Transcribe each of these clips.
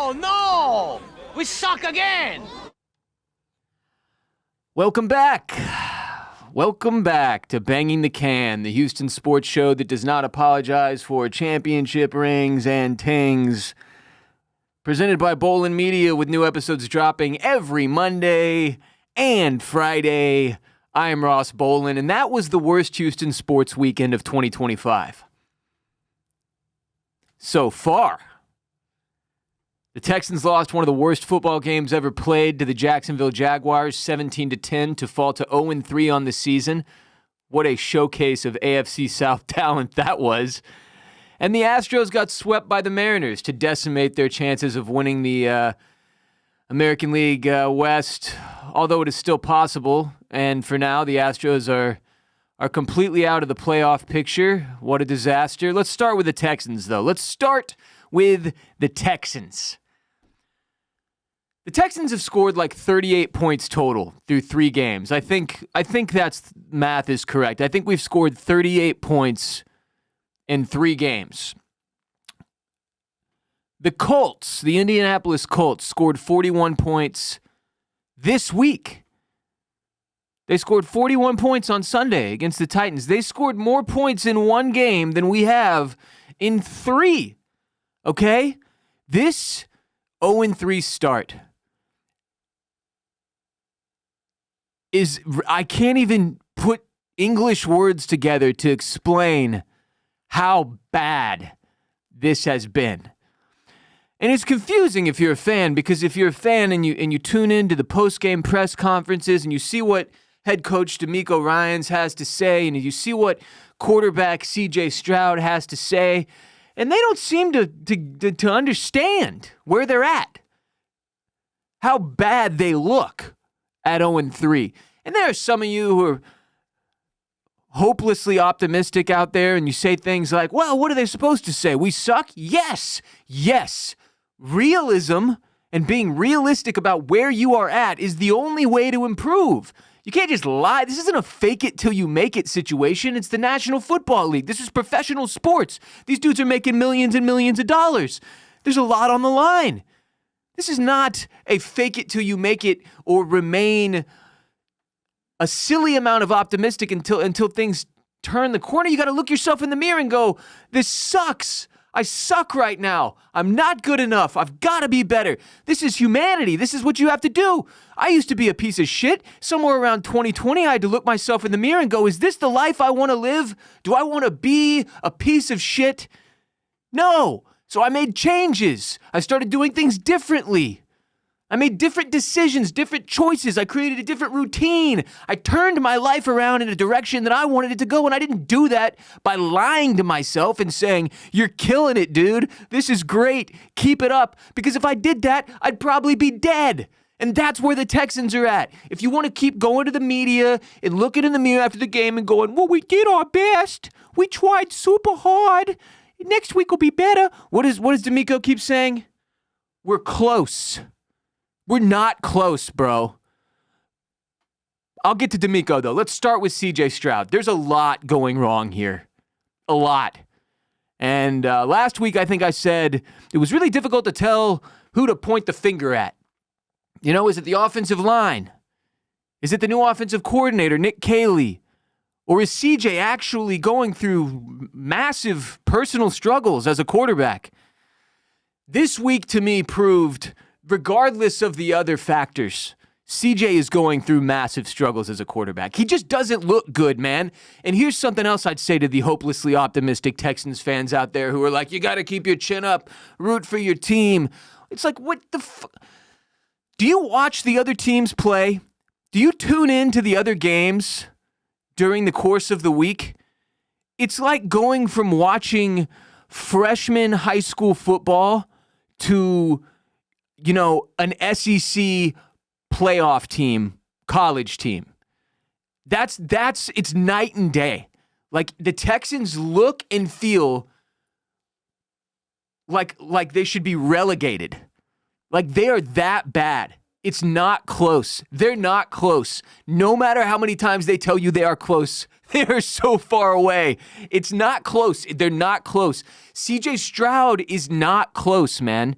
Oh, no! We suck again! Welcome back. Welcome back to Banging the Can, the Houston sports show that does not apologize for championship rings and tings. Presented by Bolen Media with new episodes dropping every Monday and Friday. I am Ross Bolen, and that was the worst Houston sports weekend of 2025. So far. The Texans lost one of the worst football games ever played to the Jacksonville Jaguars, 17-10, to fall to 0-3 on the season. What a showcase of AFC South talent that was. And the Astros got swept by the Mariners to decimate their chances of winning the American League West, although it is still possible. And for now, the Astros are completely out of the playoff picture. What a disaster. Let's start with the Texans, though. Let's start with the Texans. The Texans have scored like 38 points total through 3 games. I think that's math is correct. I think we've scored 38 points in 3 games. The Colts, the Indianapolis Colts, scored 41 points this week. They scored 41 points on Sunday against the Titans. They scored more points in 1 game than we have in 3. Okay? This 0-3 start is, I can't even put English words together to explain how bad this has been. And it's confusing if you're a fan, because if you're a fan and you tune into the post-game press conferences and you see what head coach DeMeco Ryans has to say and you see what quarterback C.J. Stroud has to say, and they don't seem to understand where they're at, how bad they look at 0-3. And there are some of you who are hopelessly optimistic out there, and you say things like, well, what are they supposed to say? We suck? Yes. Realism and being realistic about where you are at is the only way to improve. You can't just lie. This isn't a fake it till you make it situation. It's the National Football League. This is professional sports. These dudes are making millions and millions of dollars. There's a lot on the line. This is not a fake it till you make it or remain a silly amount of optimistic until things turn the corner. You got to look yourself in the mirror and go, this sucks. I suck right now. I'm not good enough. I've got to be better. This is humanity. This is what you have to do. I used to be a piece of shit. Somewhere around 2020, I had to look myself in the mirror and go, is this the life I want to live? Do I want to be a piece of shit? No. So I made changes. I started doing things differently. I made different decisions, different choices. I created a different routine. I turned my life around in a direction that I wanted it to go, and I didn't do that by lying to myself and saying, you're killing it, dude. This is great. Keep it up. Because if I did that, I'd probably be dead. And that's where the Texans are at. If you want to keep going to the media and looking in the mirror after the game and going, well, we did our best. We tried super hard. Next week will be better. What does DeMeco keep saying? We're close. We're not close, bro. I'll get to DeMeco, though. Let's start with C.J. Stroud. There's a lot going wrong here. A lot. And last week, I think I said it was really difficult to tell who to point the finger at. You know, is it the offensive line? Is it the new offensive coordinator, Nick Caley? Or is C.J. actually going through massive personal struggles as a quarterback? This week, to me, proved, regardless of the other factors, CJ is going through massive struggles as a quarterback. He just doesn't look good, man. And here's something else I'd say to the hopelessly optimistic Texans fans out there who are like, you got to keep your chin up, root for your team. It's like, what the Do you watch the other teams play? Do you tune in to the other games during the course of the week? It's like going from watching freshman high school football to, you know, an SEC playoff team, college team. That's it's night and day. Like, the Texans look and feel like they should be relegated. Like, they are that bad. It's not close. They're not close. No matter how many times they tell you they are close, they are so far away. It's not close. They're not close. CJ Stroud is not close, man.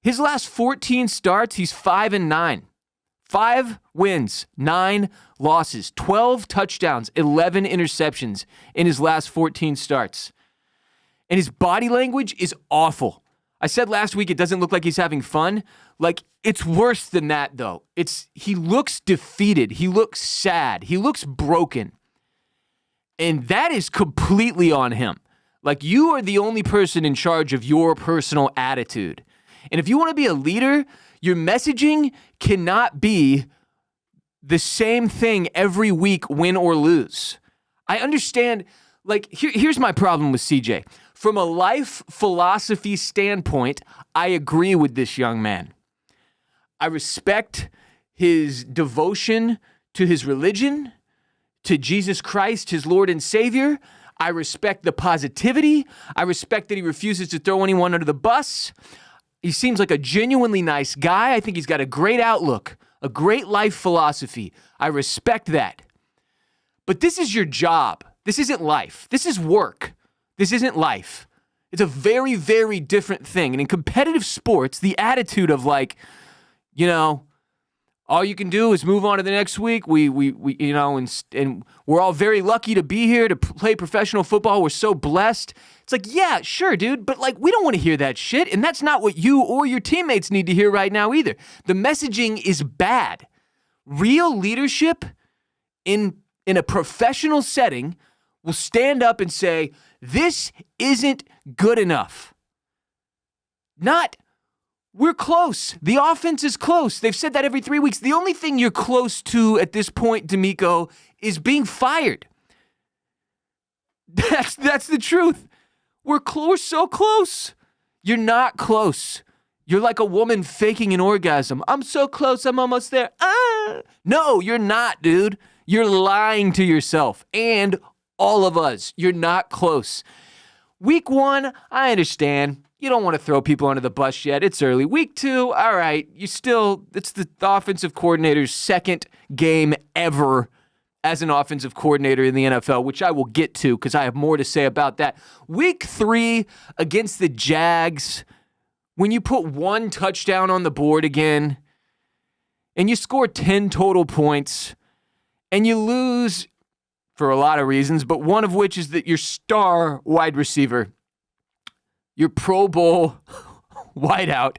His last 14 starts, he's 5-9. 5 wins, 9 losses, 12 touchdowns, 11 interceptions in his last 14 starts. And his body language is awful. I said last week it doesn't look like he's having fun. Like, it's worse than that, though. He looks defeated. He looks sad. He looks broken. And that is completely on him. Like, you are the only person in charge of your personal attitude. And if you want to be a leader, your messaging cannot be the same thing every week, win or lose. I understand, like, here's my problem with CJ. From a life philosophy standpoint, I agree with this young man. I respect his devotion to his religion, to Jesus Christ, his Lord and Savior. I respect the positivity. I respect that he refuses to throw anyone under the bus. He seems like a genuinely nice guy. I think he's got a great outlook, a great life philosophy. I respect that. But this is your job. This isn't life. This is work. This isn't life. It's a very, very different thing. And in competitive sports, the attitude of like, you know, all you can do is move on to the next week. We you know, and we're all very lucky to be here to play professional football. We're so blessed. It's like, yeah, sure, dude, but like, we don't want to hear that shit, and that's not what you or your teammates need to hear right now either. The messaging is bad. Real leadership in a professional setting will stand up and say, this isn't good enough. Not, we're close. The offense is close. They've said that every 3 weeks. The only thing you're close to at this point, D'Amico, is being fired. That's the truth. We're so close. You're not close. You're like a woman faking an orgasm. I'm so close, I'm almost there. No, you're not, dude. You're lying to yourself and all of us. You're not close. Week 1, I understand. You don't want to throw people under the bus yet. It's early. Week 2, all right. It's the offensive coordinator's second game ever as an offensive coordinator in the NFL, which I will get to because I have more to say about that. Week 3 against the Jags, when you put 1 touchdown on the board again, and you score 10 total points, and you lose for a lot of reasons, but one of which is that your star wide receiver, your Pro Bowl wideout,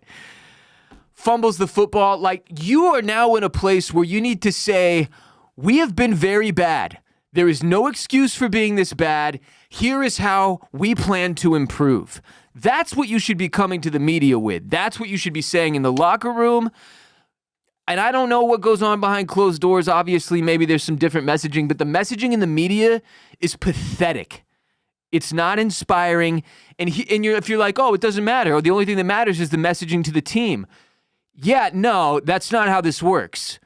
fumbles the football. Like, you are now in a place where you need to say, we have been very bad. There is no excuse for being this bad. Here is how we plan to improve. That's what you should be coming to the media with. That's what you should be saying in the locker room. And I don't know what goes on behind closed doors. Obviously, maybe there's some different messaging, but the messaging in the media is pathetic. It's not inspiring. And if you're like, oh, it doesn't matter, or the only thing that matters is the messaging to the team. Yeah, no, that's not how this works.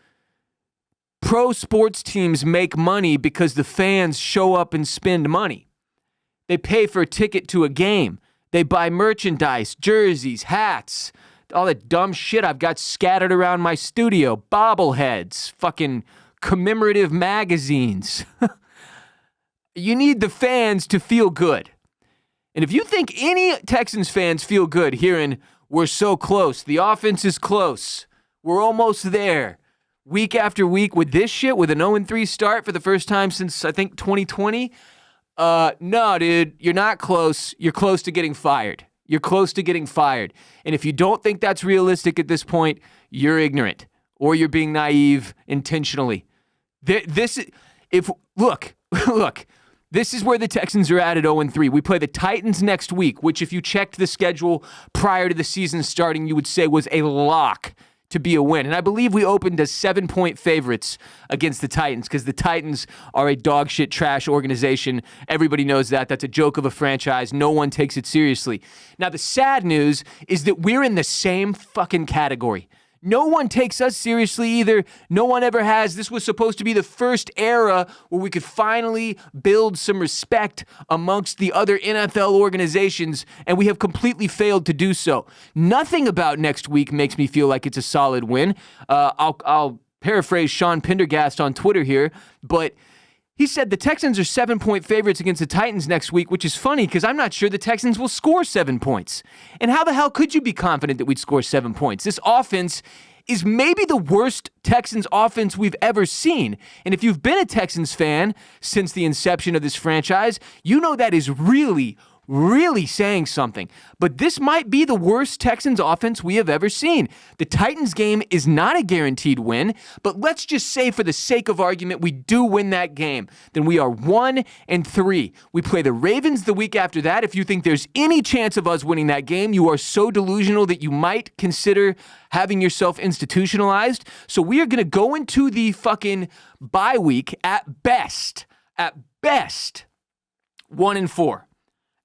Pro sports teams make money because the fans show up and spend money. They pay for a ticket to a game. They buy merchandise, jerseys, hats, all that dumb shit I've got scattered around my studio, bobbleheads, fucking commemorative magazines. You need the fans to feel good. And if you think any Texans fans feel good hearing we're so close, the offense is close, we're almost there, week after week with this shit, with an 0-3 start for the first time since, I think, 2020, no, dude, you're not close. You're close to getting fired. You're close to getting fired. And if you don't think that's realistic at this point, you're ignorant or you're being naive intentionally. Look, this is where the Texans are at 0-3. We play the Titans next week, which if you checked the schedule prior to the season starting, you would say was a lock to be a win. And I believe we opened as 7-point favorites against the Titans because the Titans are a dog shit trash organization. Everybody knows that. That's a joke of a franchise. No one takes it seriously. Now, the sad news is that we're in the same fucking category. No one takes us seriously either. No one ever has. This was supposed to be the first era where we could finally build some respect amongst the other NFL organizations, and we have completely failed to do so. Nothing about next week makes me feel like it's a solid win. I'll paraphrase Sean Pendergast on Twitter here, but He said the Texans are 7-point favorites against the Titans next week, which is funny because I'm not sure the Texans will score 7 points. And how the hell could you be confident that we'd score 7 points? This offense is maybe the worst Texans offense we've ever seen. And if you've been a Texans fan since the inception of this franchise, you know that is really saying something. But this might be the worst Texans offense we have ever seen. The Titans game is not a guaranteed win, but let's just say for the sake of argument, we do win that game. Then we are 1-3. We play the Ravens the week after that. If you think there's any chance of us winning that game, you are so delusional that you might consider having yourself institutionalized. So we are going to go into the fucking bye week at best, 1-4.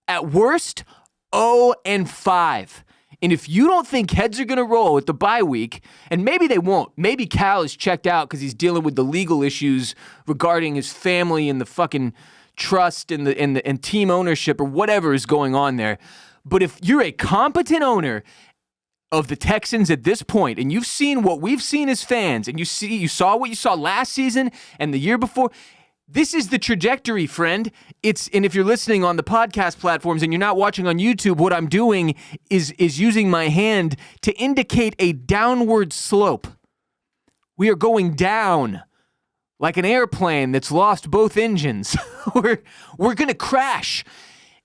At worst, 0-5. And if you don't think heads are going to roll at the bye week, and maybe they won't, maybe Cal is checked out because he's dealing with the legal issues regarding his family and the fucking trust and team ownership or whatever is going on there. But if you're a competent owner of the Texans at this point, and you've seen what we've seen as fans, and you saw what you saw last season and the year before, this is the trajectory, friend. And if you're listening on the podcast platforms and you're not watching on YouTube, what I'm doing is using my hand to indicate a downward slope. We are going down like an airplane that's lost both engines. We're going to crash.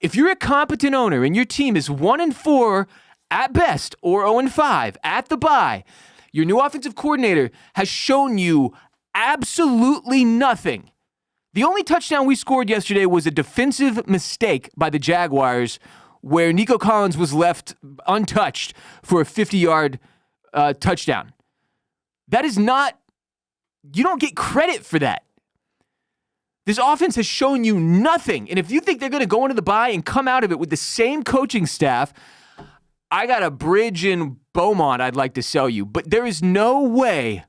If you're a competent owner and your team is 1-4 at best or 0-5 at the bye, your new offensive coordinator has shown you absolutely nothing. The only touchdown we scored yesterday was a defensive mistake by the Jaguars where Nico Collins was left untouched for a 50-yard touchdown. That is not, you don't get credit for that. This offense has shown you nothing. And if you think they're going to go into the bye and come out of it with the same coaching staff, I got a bridge in Beaumont I'd like to sell you. But there is no way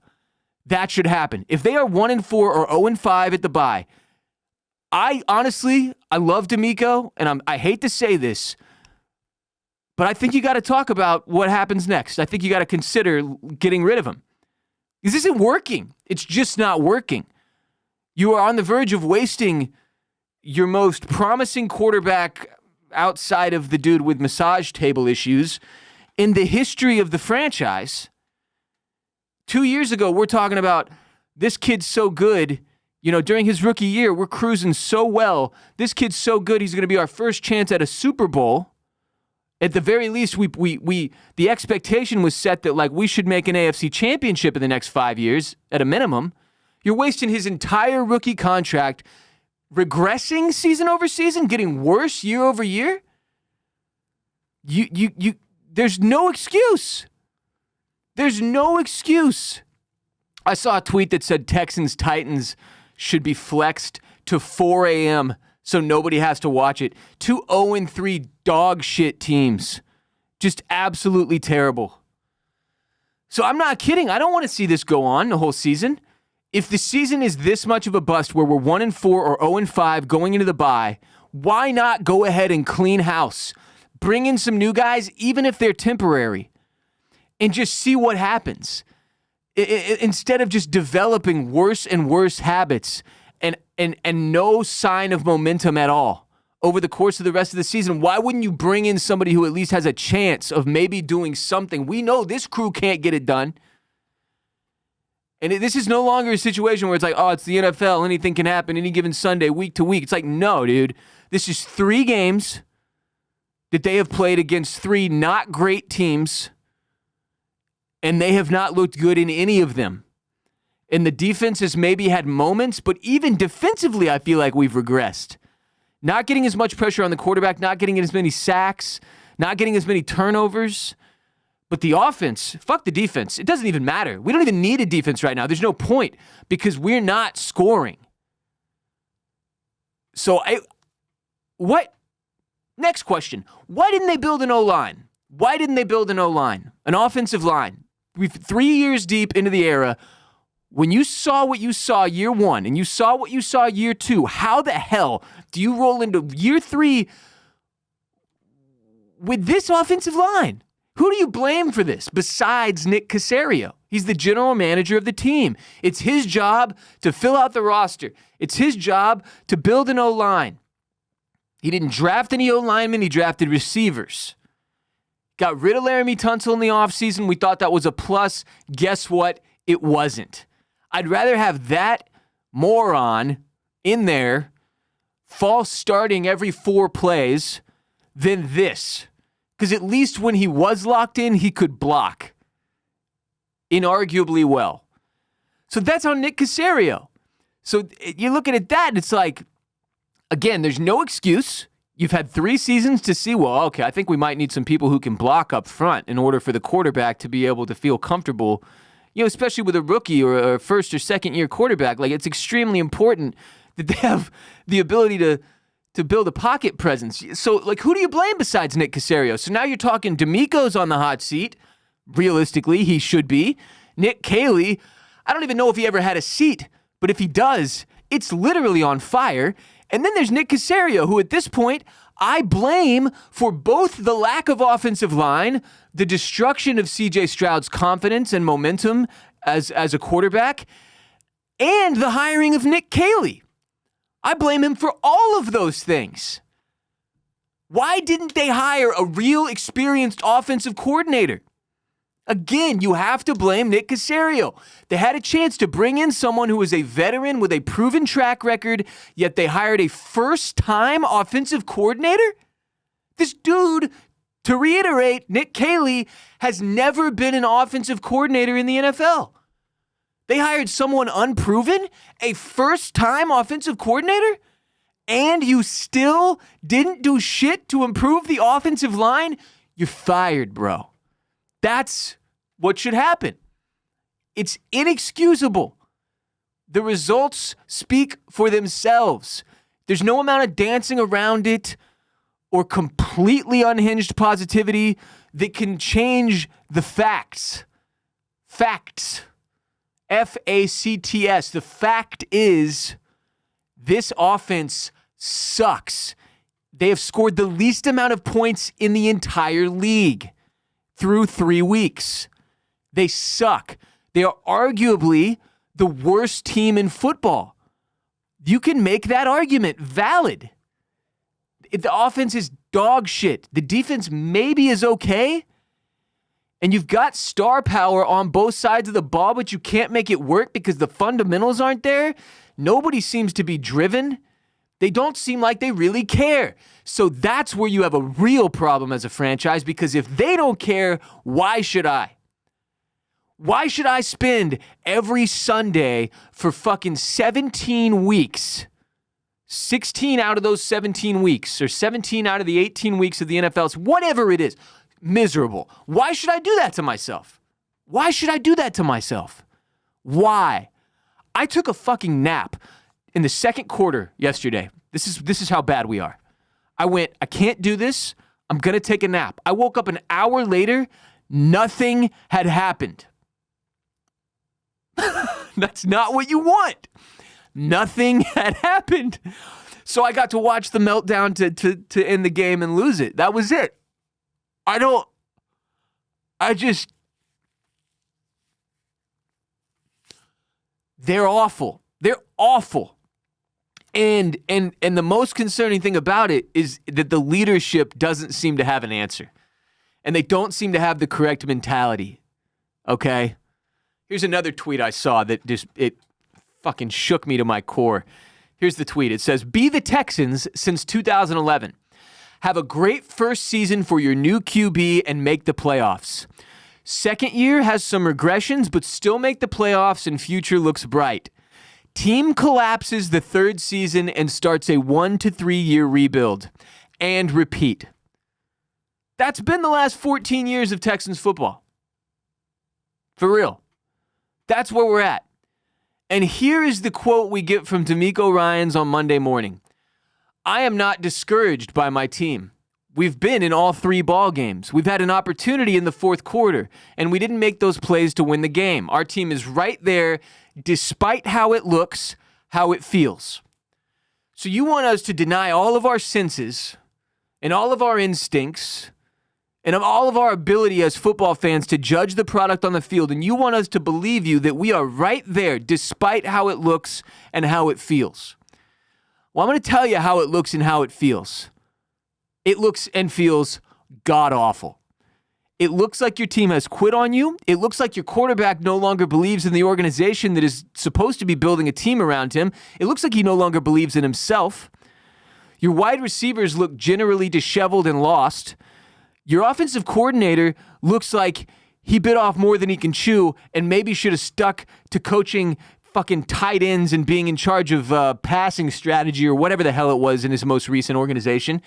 that should happen. If they are 1-4 or 0-5 at the bye, I love D'Amico, and I hate to say this, but I think you got to talk about what happens next. I think you got to consider getting rid of him. This isn't working. It's just not working. You are on the verge of wasting your most promising quarterback outside of the dude with massage table issues in the history of the franchise. 2 years ago, we're talking about this kid's so good. You know, during his rookie year, we're cruising so well. This kid's so good, he's going to be our first chance at a Super Bowl. At the very least, the expectation was set that like we should make an AFC championship in the next 5 years at a minimum. You're wasting his entire rookie contract, regressing season over season, getting worse year over year. There's no excuse. There's no excuse. I saw a tweet that said Texans-Titans should be flexed to 4 a.m. so nobody has to watch it. 2 0-3 dog shit teams. Just absolutely terrible. So I'm not kidding. I don't want to see this go on the whole season. If the season is this much of a bust where we're 1-4 or 0-5 going into the bye, why not go ahead and clean house? Bring in some new guys, even if they're temporary, and just see what happens. Instead of just developing worse and worse habits and no sign of momentum at all over the course of the rest of the season, why wouldn't you bring in somebody who at least has a chance of maybe doing something? We know this crew can't get it done. And this is no longer a situation where it's like, oh, it's the NFL, anything can happen any given Sunday, week to week. It's like, no, dude. This is 3 games that they have played against 3 not great teams, and they have not looked good in any of them. And the defense has maybe had moments, but even defensively, I feel like we've regressed. Not getting as much pressure on the quarterback, not getting as many sacks, not getting as many turnovers. But the offense, fuck the defense. It doesn't even matter. We don't even need a defense right now. There's no point because we're not scoring. So, what? Next question. Why didn't they build an O-line? Why didn't they build an O-line? An offensive line? We've 3 years deep into the era. When you saw what you saw year 1 and you saw what you saw year 2, how the hell do you roll into year 3 with this offensive line? Who do you blame for this besides Nick Caserio? He's the general manager of the team. It's his job to fill out the roster. It's his job to build an O-line. He didn't draft any O-linemen. He drafted receivers. Got rid of Laramie Tunsil in the offseason. We thought that was a plus. Guess what? It wasn't. I'd rather have that moron in there, false starting every 4 plays, than this. Because at least when he was locked in, he could block inarguably well. So that's on Nick Caserio. So you're looking at that, and it's like, again, there's no excuse. You've had 3 seasons to see, well, okay, I think we might need some people who can block up front in order for the quarterback to be able to feel comfortable, especially with a rookie or a first or second year quarterback. Like, it's extremely important that they have the ability to build a pocket presence. So, like, who do you blame besides Nick Caserio? So now you're talking D'Amico's on the hot seat. Realistically, he should be. Nick Caley, I don't even know if he ever had a seat, but if he does, it's literally on fire. And then there's Nick Caserio, who at this point, I blame for both the lack of offensive line, the destruction of C.J. Stroud's confidence and momentum as a quarterback, and the hiring of Nick Caley. I blame him for all of those things. Why didn't they hire a real experienced offensive coordinator? Again, you have to blame Nick Caserio. They had a chance to bring in someone who was a veteran with a proven track record, yet they hired a first-time offensive coordinator? This dude, to reiterate, Nick Caley, has never been an offensive coordinator in the NFL. They hired someone unproven, a first-time offensive coordinator, and you still didn't do shit to improve the offensive line? You're fired, bro. That's what should happen. It's inexcusable. The results speak for themselves. There's no amount of dancing around it or completely unhinged positivity that can change the facts. Facts. F-A-C-T-S. The fact is, this offense sucks. They have scored the least amount of points in the entire league through 3 weeks. They suck. They are arguably the worst team in football. You can make that argument valid. The offense is dog shit. The defense maybe is okay. And you've got star power on both sides of the ball, but you can't make it work because the fundamentals aren't there. Nobody seems to be driven. They don't seem like they really care. So that's where you have a real problem as a franchise, because if they don't care, why should I? Why should I spend every Sunday for fucking 17 weeks, 16 out of those 17 weeks, or 17 out of the 18 weeks of the NFL, whatever it is, miserable? Why should I do that to myself? Why should I do that to myself? Why? I took a fucking nap in the second quarter yesterday. This is how bad we are. I went, I can't do this. I'm going to take a nap. I woke up an hour later. Nothing had happened. That's not what you want. Nothing had happened. So I got to watch the meltdown to end the game and lose it. That was it. They're awful. They're awful. And the most concerning thing about it is that the leadership doesn't seem to have an answer. And they don't seem to have the correct mentality. Okay? Here's another tweet I saw that it fucking shook me to my core. Here's the tweet. It says, "Be the Texans since 2011. Have a great first season for your new QB and make the playoffs. Second year has some regressions, but still make the playoffs and future looks bright. Team collapses the third season and starts a 1 to 3 year rebuild. And repeat." That's been the last 14 years of Texans football. For real. That's where we're at. And here is the quote we get from D'Amico Ryans on Monday morning. "I am not discouraged by my team. We've been in all 3 ball games. We've had an opportunity in the fourth quarter, and we didn't make those plays to win the game. Our team is right there, despite how it looks, how it feels." So you want us to deny all of our senses and all of our instincts and of all of our ability as football fans to judge the product on the field, and you want us to believe you that we are right there despite how it looks and how it feels. Well, I'm going to tell you how it looks and how it feels. It looks and feels god-awful. It looks like your team has quit on you. It looks like your quarterback no longer believes in the organization that is supposed to be building a team around him. It looks like he no longer believes in himself. Your wide receivers look generally disheveled and lost. Your offensive coordinator looks like he bit off more than he can chew and maybe should have stuck to coaching fucking tight ends and being in charge of passing strategy or whatever the hell it was in his most recent organization.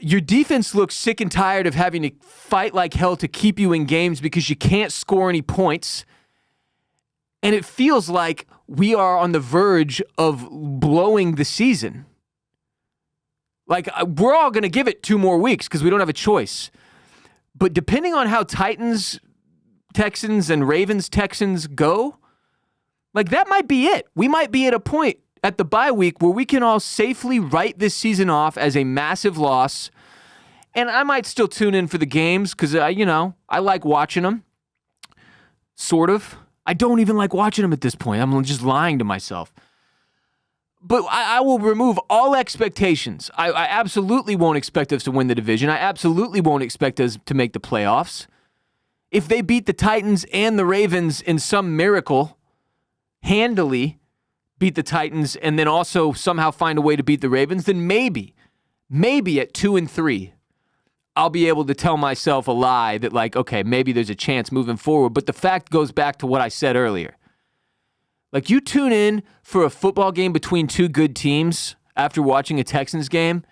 Your defense looks sick and tired of having to fight like hell to keep you in games because you can't score any points. And it feels like we are on the verge of blowing the season. Like, we're all going to give it 2 more weeks because we don't have a choice. But depending on how Titans, Texans, and Ravens, Texans go, like, that might be it. We might be at a point at the bye week where we can all safely write this season off as a massive loss. And I might still tune in for the games because, I like watching them. Sort of. I don't even like watching them at this point. I'm just lying to myself. But I will remove all expectations. I absolutely won't expect us to win the division. I absolutely won't expect us to make the playoffs. If they beat the Titans and the Ravens in some miracle, handily beat the Titans and then also somehow find a way to beat the Ravens, then maybe at 2-3, I'll be able to tell myself a lie that, like, okay, maybe there's a chance moving forward. But the fact goes back to what I said earlier. Like, you tune in for a football game between 2 good teams after watching a Texans game,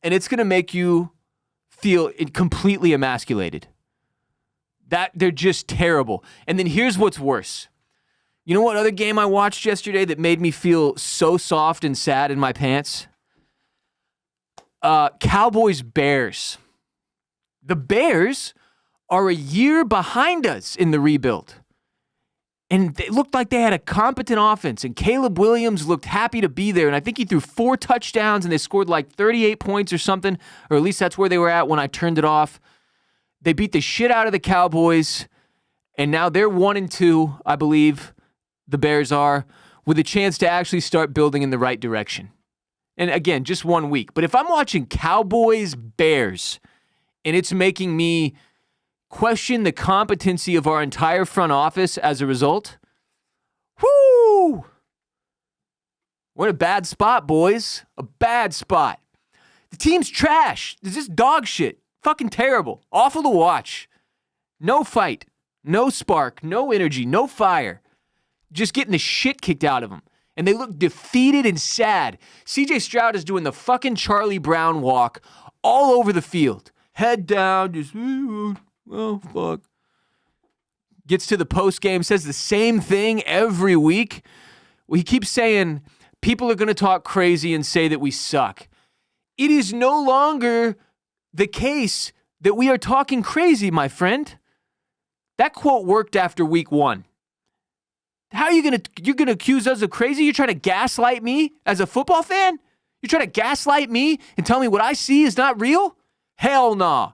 and it's going to make you feel completely emasculated. That they're just terrible. And then here's what's worse. You know what other game I watched yesterday that made me feel so soft and sad in my pants? Cowboys-Bears. The Bears are a year behind us in the rebuild. And it looked like they had a competent offense, and Caleb Williams looked happy to be there, and I think he threw 4 touchdowns, and they scored like 38 points or something, or at least that's where they were at when I turned it off. They beat the shit out of the Cowboys, and now they're 1-2, I believe, the Bears are, with a chance to actually start building in the right direction. And again, just 1 week. But if I'm watching Cowboys-Bears, and it's making me question the competency of our entire front office as a result, whoo! We're in a bad spot, boys. A bad spot. The team's trash. It's just dog shit. Fucking terrible. Awful to watch. No fight. No spark. No energy. No fire. Just getting the shit kicked out of them. And they look defeated and sad. CJ Stroud is doing the fucking Charlie Brown walk all over the field. Head down, just, oh, fuck. Gets to the post game, says the same thing every week. He keeps saying people are going to talk crazy and say that we suck. It is no longer the case that we are talking crazy, my friend. That quote worked after week 1. How are you're gonna accuse us of crazy? You're trying to gaslight me as a football fan? You're trying to gaslight me and tell me what I see is not real? Hell nah.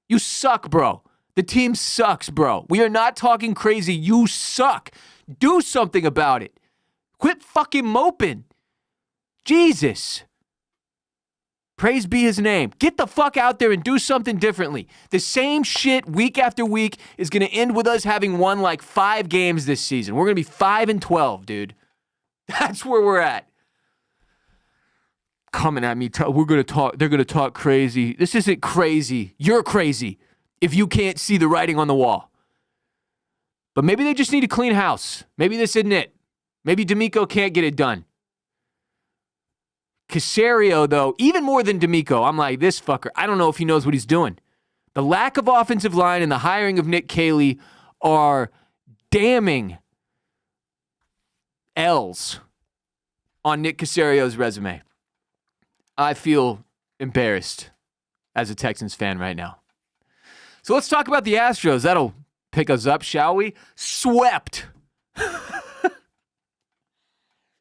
You suck, bro. The team sucks, bro. We are not talking crazy. You suck. Do something about it. Quit fucking moping. Jesus. Praise be his name. Get the fuck out there and do something differently. The same shit week after week is going to end with us having won like 5 games this season. We're going to be 5-12, dude. That's where we're at. Coming at me. They're going to talk crazy. This isn't crazy. You're crazy if you can't see the writing on the wall. But maybe they just need a clean house. Maybe this isn't it. Maybe D'Amico can't get it done. Caserio, though, even more than D'Amico, I'm like, this fucker, I don't know if he knows what he's doing. The lack of offensive line and the hiring of Nick Caley are damning L's on Nick Caserio's resume. I feel embarrassed as a Texans fan right now. So let's talk about the Astros. That'll pick us up, shall we? Swept.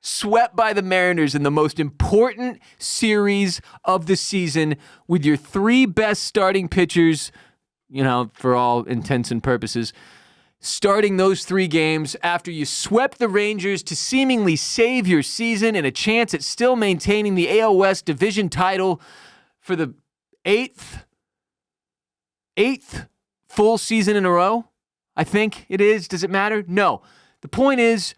swept by the Mariners in the most important series of the season with your three best starting pitchers, for all intents and purposes, starting those three games after you swept the Rangers to seemingly save your season and a chance at still maintaining the AL West division title for the eighth full season in a row. I think it is. Does it matter? No. The point is,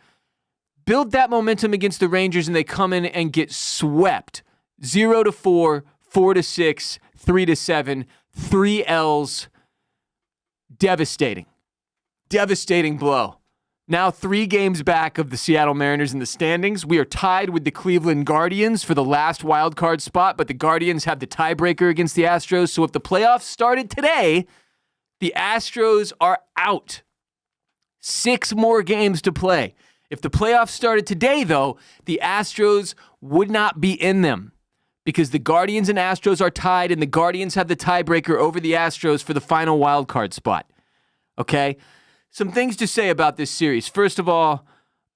build that momentum against the Rangers and they come in and get swept. 0-4, 4-6, 3-7, 3 L's. Devastating. Devastating blow. Now 3 games back of the Seattle Mariners in the standings. We are tied with the Cleveland Guardians for the last wild card spot, but the Guardians have the tiebreaker against the Astros. So if the playoffs started today, the Astros are out. 6 more games to play. If the playoffs started today, though, the Astros would not be in them because the Guardians and Astros are tied, and the Guardians have the tiebreaker over the Astros for the final wild card spot. Okay? Some things to say about this series. First of all,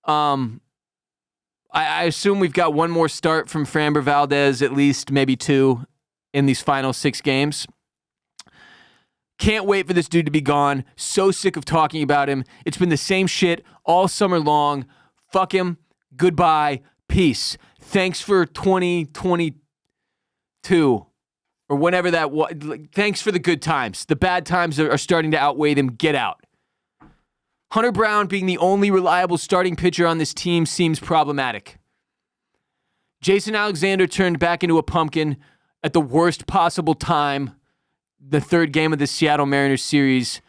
I assume we've got one more start from Framber Valdez, at least maybe 2 in these final 6 games. Can't wait for this dude to be gone. So sick of talking about him. It's been the same shit all summer long. Fuck him. Goodbye. Peace. Thanks for 2022 or whenever that was. Thanks for the good times. The bad times are starting to outweigh them. Get out. Hunter Brown being the only reliable starting pitcher on this team seems problematic. Jason Alexander turned back into a pumpkin at the worst possible time. The 3rd game of the Seattle Mariners series,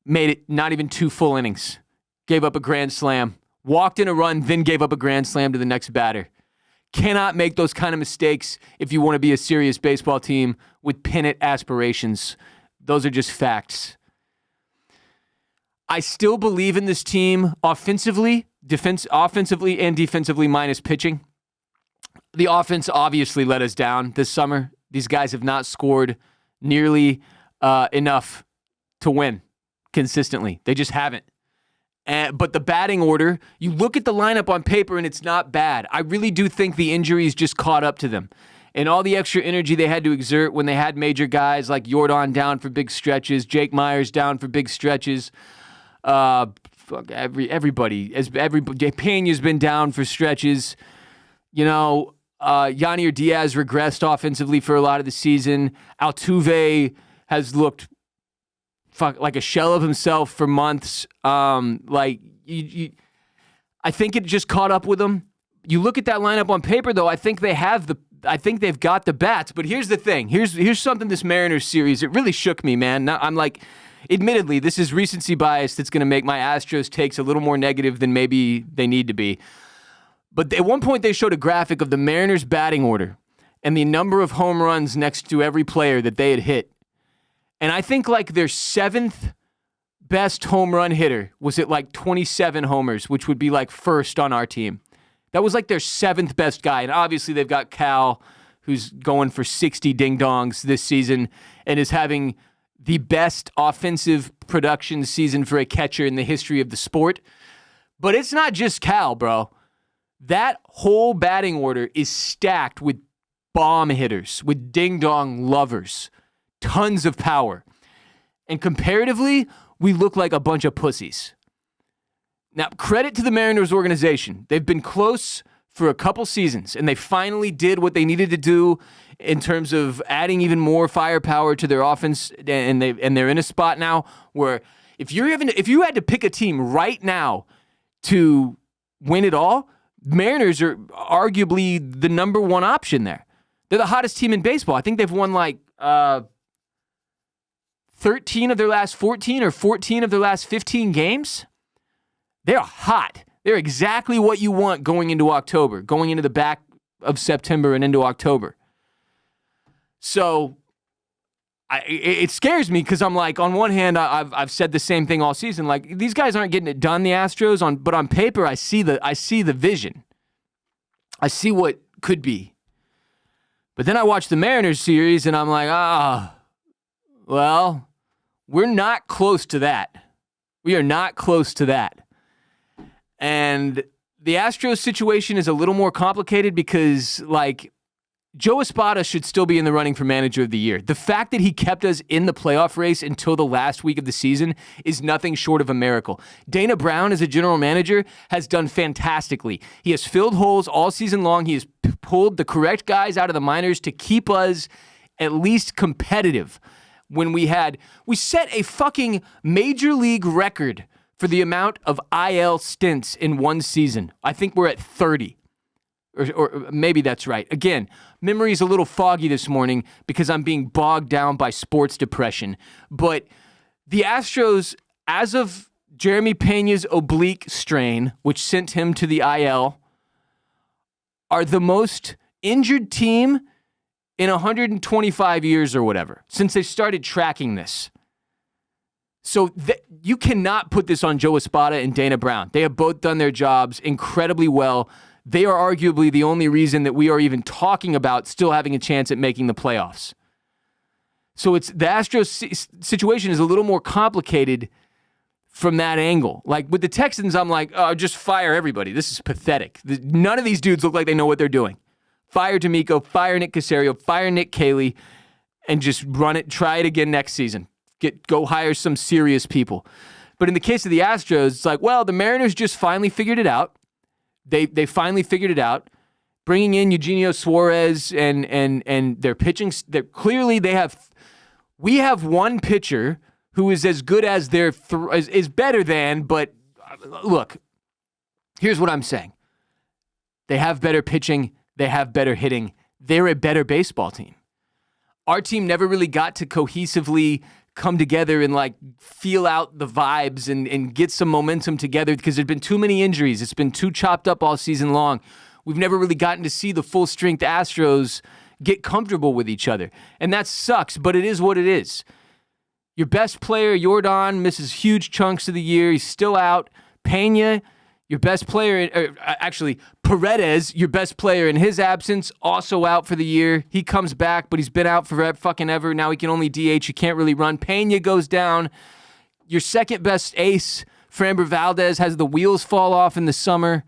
made it not even 2 full innings. Gave up a grand slam. Walked in a run, then gave up a grand slam to the next batter. Cannot make those kind of mistakes if you want to be a serious baseball team with pennant aspirations. Those are just facts. I still believe in this team offensively and defensively minus pitching. The offense obviously let us down this summer. These guys have not scored nearly enough to win consistently. They just haven't. But the batting order, you look at the lineup on paper and it's not bad. I really do think the injuries just caught up to them. And all the extra energy they had to exert when they had major guys like Jordan down for big stretches, Jake Myers down for big stretches. Everybody. Pena's been down for stretches. Yanier Diaz regressed offensively for a lot of the season. Altuve has looked like a shell of himself for months. I think it just caught up with them. You look at that lineup on paper, though. I think they've got the bats. But here's the thing. Here's something. This Mariners series, it really shook me, man. Now, I'm like, admittedly, this is recency bias that's going to make my Astros takes a little more negative than maybe they need to be. But at one point, they showed a graphic of the Mariners' batting order and the number of home runs next to every player that they had hit. And I think like their 7th best home run hitter was at like 27 homers, which would be like first on our team. That was like their 7th best guy. And obviously, they've got Cal, who's going for 60 ding-dongs this season and is having the best offensive production season for a catcher in the history of the sport. But it's not just Cal, bro. That whole batting order is stacked with bomb hitters, with ding-dong lovers, tons of power. And comparatively, we look like a bunch of pussies. Now, credit to the Mariners organization. They've been close for a couple seasons, and they finally did what they needed to do in terms of adding even more firepower to their offense, and they're in a spot now where if you had to pick a team right now to win it all, Mariners are arguably the number one option there. They're the hottest team in baseball. I think they've won like 13 of their last 14 or 14 of their last 15 games. They're hot. They're exactly what you want going into October, going into the back of September and into October. So it scares me because I'm like, on one hand, I've said the same thing all season. Like, these guys aren't getting it done, the Astros, but on paper, I see the vision. I see what could be. But then I watch the Mariners series and I'm like, well, we're not close to that. We are not close to that. And the Astros situation is a little more complicated because, like, Joe Espada should still be in the running for manager of the year. The fact that he kept us in the playoff race until the last week of the season is nothing short of a miracle. Dana Brown, as a general manager, has done fantastically. He has filled holes all season long. He has pulled the correct guys out of the minors to keep us at least competitive. When we set a fucking major league record for the amount of IL stints in one season. I think we're at 30. Or maybe that's right. Again, memory's a little foggy this morning because I'm being bogged down by sports depression. But the Astros, as of Jeremy Pena's oblique strain, which sent him to the IL, are the most injured team in 125 years or whatever, since they started tracking this. So you cannot put this on Joe Espada and Dana Brown. They have both done their jobs incredibly well. They are arguably the only reason that we are even talking about still having a chance at making the playoffs. So the Astros situation is a little more complicated from that angle. Like with the Texans, I'm like, oh, just fire everybody. This is pathetic. None of these dudes look like they know what they're doing. Fire D'Amico, fire Nick Caserio, fire Nick Caley, and just run it. Try it again next season. Go hire some serious people. But in the case of the Astros, it's like, well, the Mariners just finally figured it out. They finally figured it out, bringing in Eugenio Suarez and their pitching. We have one pitcher who is as good as is better than. But look, here's what I'm saying: they have better pitching, they have better hitting, they're a better baseball team. Our team never really got to cohesively come together and like feel out the vibes and get some momentum together because there's been too many injuries. It's been too chopped up all season long. We've never really gotten to see the full strength Astros get comfortable with each other. And that sucks, but it is what it is. Your best player, Jordan, misses huge chunks of the year. He's still out. Pena, your best player, Paredes, your best player in his absence, also out for the year. He comes back, but he's been out for fucking ever. Now he can only DH. He can't really run. Pena goes down. Your second best ace, Framber Valdez, has the wheels fall off in the summer.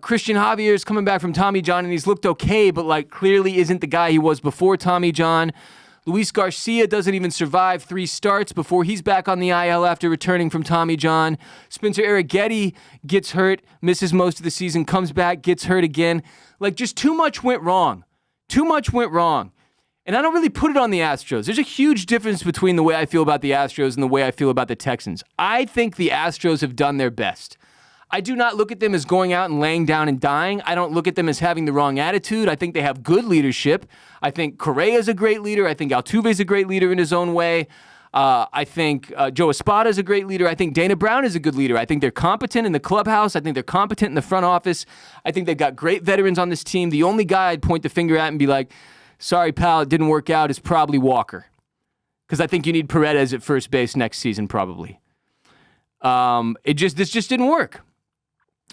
Christian Javier is coming back from Tommy John, and he's looked okay, but like clearly isn't the guy he was before Tommy John. Luis Garcia doesn't even survive 3 starts before he's back on the IL after returning from Tommy John. Spencer Arrighetti gets hurt, misses most of the season, comes back, gets hurt again. Like, just too much went wrong. Too much went wrong. And I don't really put it on the Astros. There's a huge difference between the way I feel about the Astros and the way I feel about the Texans. I think the Astros have done their best. I do not look at them as going out and laying down and dying. I don't look at them as having the wrong attitude. I think they have good leadership. I think Correa is a great leader. I think Altuve is a great leader in his own way. I think Joe Espada is a great leader. I think Dana Brown is a good leader. I think they're competent in the clubhouse. I think they're competent in the front office. I think they've got great veterans on this team. The only guy I'd point the finger at and be like, sorry, pal, it didn't work out is probably Walker. Because I think you need Paredes at first base next season probably. This just didn't work.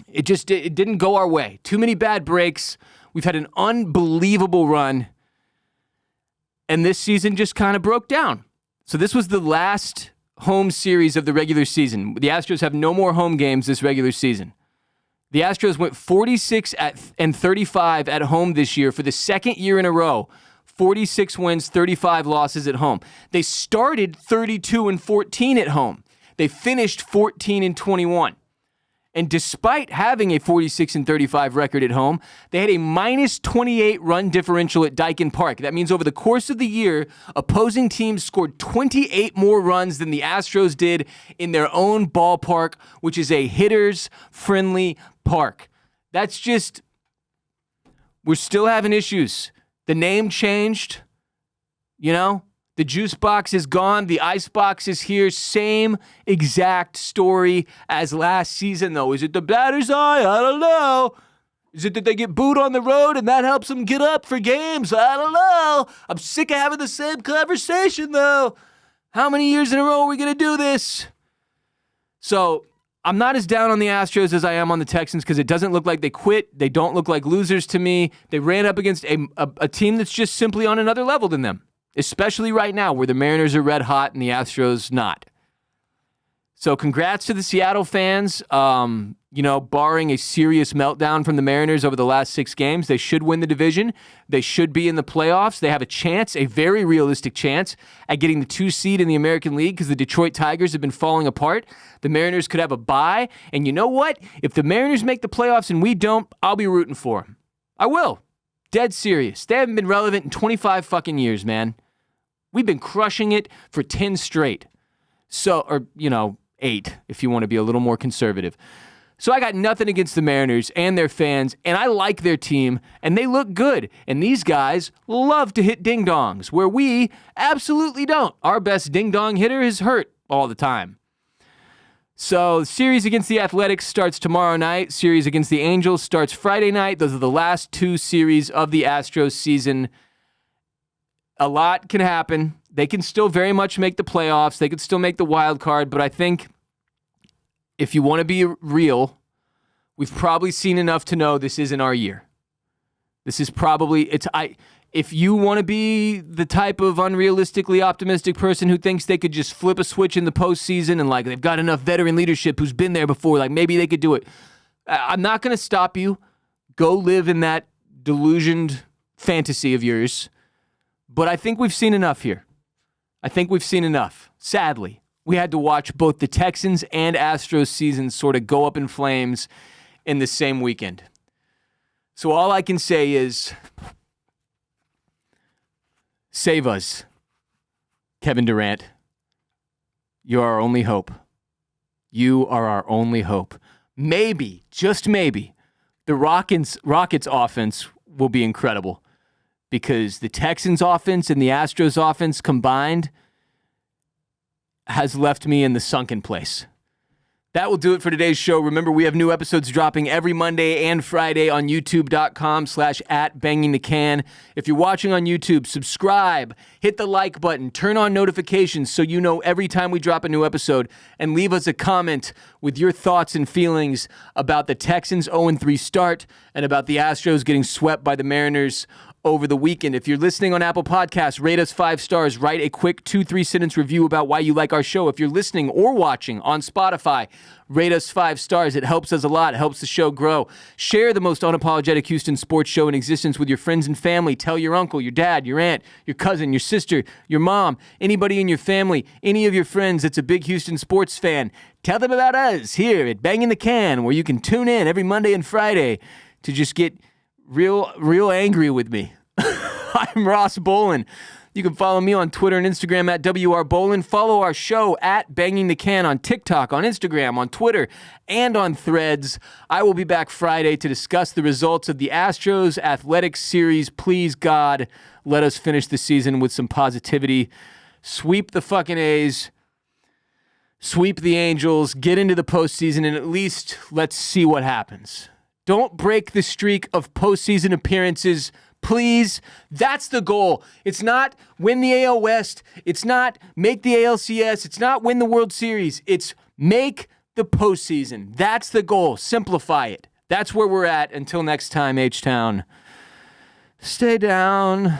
It didn't go our way. Too many bad breaks. We've had an unbelievable run. And this season just kind of broke down. So this was the last home series of the regular season. The Astros have no more home games this regular season. The Astros went 46 and 35 at home this year for the second year in a row. 46 wins, 35 losses at home. They started 32 and 14 at home. They finished 14 and 21. And despite having a 46 and 35 record at home, they had a minus 28 run differential at Daikin Park. That means over the course of the year, opposing teams scored 28 more runs than the Astros did in their own ballpark, which is a hitters-friendly park. That's just, we're still having issues. The name changed, you know? The juice box is gone. The ice box is here. Same exact story as last season, though. Is it the batter's eye? I don't know. Is it that they get booed on the road and that helps them get up for games? I don't know. I'm sick of having the same conversation, though. How many years in a row are we going to do this? So I'm not as down on the Astros as I am on the Texans because it doesn't look like they quit. They don't look like losers to me. They ran up against a team that's just simply on another level than them. Especially right now where the Mariners are red hot and the Astros not. So congrats to the Seattle fans. barring a serious meltdown from the Mariners over the last 6 games, they should win the division. They should be in the playoffs. They have a chance, a very realistic chance, at getting the 2 seed in the American League because the Detroit Tigers have been falling apart. The Mariners could have a bye. And you know what? If the Mariners make the playoffs and we don't, I'll be rooting for them. I will. Dead serious. They haven't been relevant in 25 fucking years, man. We've been crushing it for 10 straight. So, or, 8, if you want to be a little more conservative. So I got nothing against the Mariners and their fans, and I like their team, and they look good. And these guys love to hit ding-dongs, where we absolutely don't. Our best ding-dong hitter is hurt all the time. So series against the Athletics starts tomorrow night. Series against the Angels starts Friday night. Those are the last 2 series of the Astros season. A lot can happen. They can still very much make the playoffs. They could still make the wild card, but I think if you want to be real, we've probably seen enough to know this isn't our year. This is probably, if you want to be the type of unrealistically optimistic person who thinks they could just flip a switch in the postseason and they've got enough veteran leadership who's been there before, maybe they could do it. I'm not going to stop you. Go live in that delusioned fantasy of yours. But I think we've seen enough here. I think we've seen enough, sadly. We had to watch both the Texans and Astros seasons sort of go up in flames in the same weekend. So all I can say is, save us, Kevin Durant. You're our only hope. You are our only hope. Maybe, just maybe, the Rockets offense will be incredible because the Texans offense and the Astros offense combined has left me in the sunken place. That will do it for today's show. Remember, we have new episodes dropping every Monday and Friday on youtube.com/@bangingthecan. If you're watching on YouTube, subscribe, hit the like button, turn on notifications so you know every time we drop a new episode, and leave us a comment with your thoughts and feelings about the Texans' 0-3 start and about the Astros getting swept by the Mariners over the weekend. If you're listening on Apple Podcasts, rate us 5 stars. Write a quick 2-3 sentence review about why you like our show. If you're listening or watching on Spotify, rate us 5 stars. It helps us a lot. It helps the show grow. Share the most unapologetic Houston sports show in existence with your friends and family. Tell your uncle, your dad, your aunt, your cousin, your sister, your mom, anybody in your family, any of your friends that's a big Houston sports fan. Tell them about us here at Banging the Can, where you can tune in every Monday and Friday to just get real angry with me. I'm Ross Bolen. You can follow me on Twitter and Instagram at WRBolen. Follow our show at Banging the Can on TikTok, on Instagram, on Twitter, and on Threads. I will be back Friday to discuss the results of the Astros Athletics series. Please, God, let us finish the season with some positivity. Sweep the fucking A's. Sweep the Angels. Get into the postseason, and at least let's see what happens. Don't break the streak of postseason appearances, please. That's the goal. It's not win the AL West. It's not make the ALCS. It's not win the World Series. It's make the postseason. That's the goal. Simplify it. That's where we're at. Until next time, H-Town. Stay down.